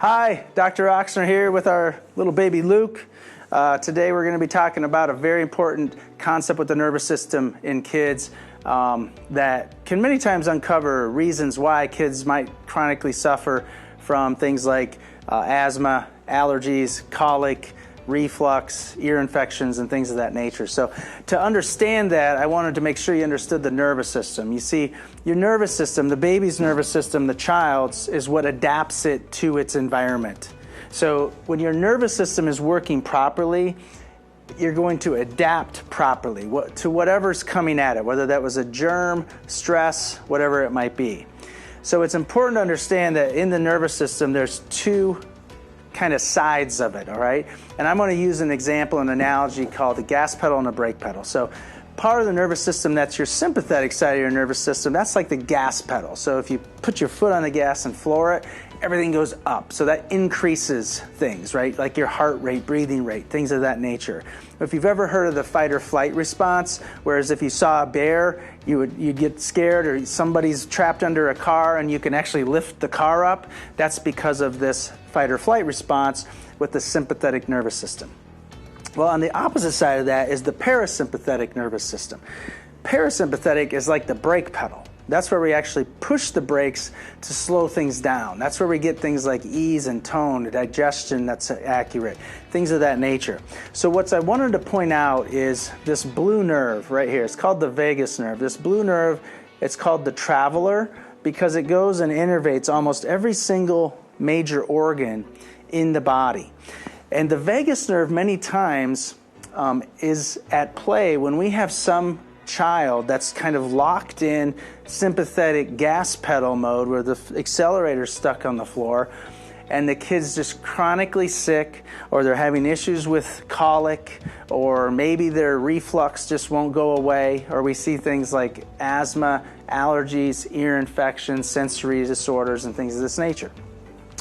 Hi, Dr. Ochsner here with our little baby Luke. Today we're going to be talking about a very important concept with the nervous system in kids that can many times uncover reasons why kids might chronically suffer from things like asthma, allergies, colic, reflux, ear infections, and things of that nature. So to understand that, I wanted to make sure you understood the nervous system. You see, your nervous system, the baby's nervous system, the child's, is what adapts it to its environment. So when your nervous system is working properly, you're going to adapt properly to whatever's coming at it, whether that was a germ, stress, whatever it might be. So it's important to understand that in the nervous system, there's two kind of sides of it, all right? And I'm going to use an example, an analogy called the gas pedal and the brake pedal. So part of the nervous system that's your sympathetic side of your nervous system, that's like the gas pedal. So if you put your foot on the gas and floor it, everything goes up. So that increases things, right? Like your heart rate, breathing rate, things of that nature. If you've ever heard of the fight or flight response, whereas if you saw a bear, you get scared, or somebody's trapped under a car and you can actually lift the car up, that's because of this fight or flight response with the sympathetic nervous system. Well, on the opposite side of that is the parasympathetic nervous system. Parasympathetic is like the brake pedal. That's where we actually push the brakes to slow things down. That's where we get things like ease and tone, digestion that's accurate, things of that nature. So what I wanted to point out is this blue nerve right here. It's called the vagus nerve. This blue nerve, it's called the traveler because it goes and innervates almost every single major organ in the body. And the vagus nerve many times is at play when we have some child that's kind of locked in sympathetic gas pedal mode where the accelerator's stuck on the floor and the kid's just chronically sick, or they're having issues with colic, or maybe their reflux just won't go away, or we see things like asthma, allergies, ear infections, sensory disorders, and things of this nature.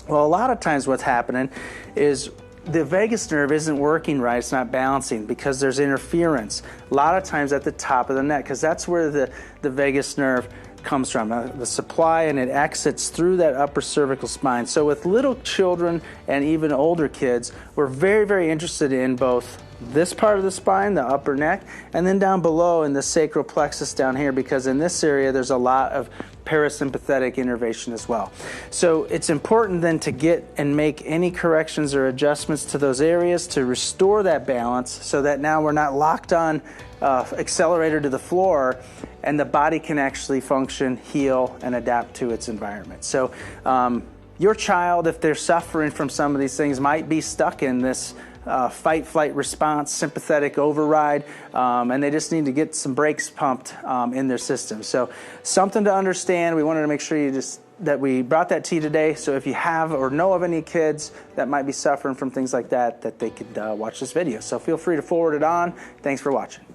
Well, a lot of times what's happening is the vagus nerve isn't working right, it's not balancing because there's interference. A lot of times at the top of the neck, because that's where the vagus nerve comes from, the supply, and it exits through that upper cervical spine. So with little children and even older kids, we're very, very interested in both this part of the spine, the upper neck, and then down below in the sacral plexus down here, because in this area there's a lot of parasympathetic innervation as well. So it's important then to get and make any corrections or adjustments to those areas to restore that balance so that now we're not locked on accelerator to the floor and the body can actually function, heal, and adapt to its environment. So your child, if they're suffering from some of these things, might be stuck in this fight-flight response, sympathetic override, and they just need to get some brakes pumped in their system. So something to understand. We wanted to make sure that we brought that to you today. So if you have or know of any kids that might be suffering from things like that, that they could watch this video. So feel free to forward it on. Thanks for watching.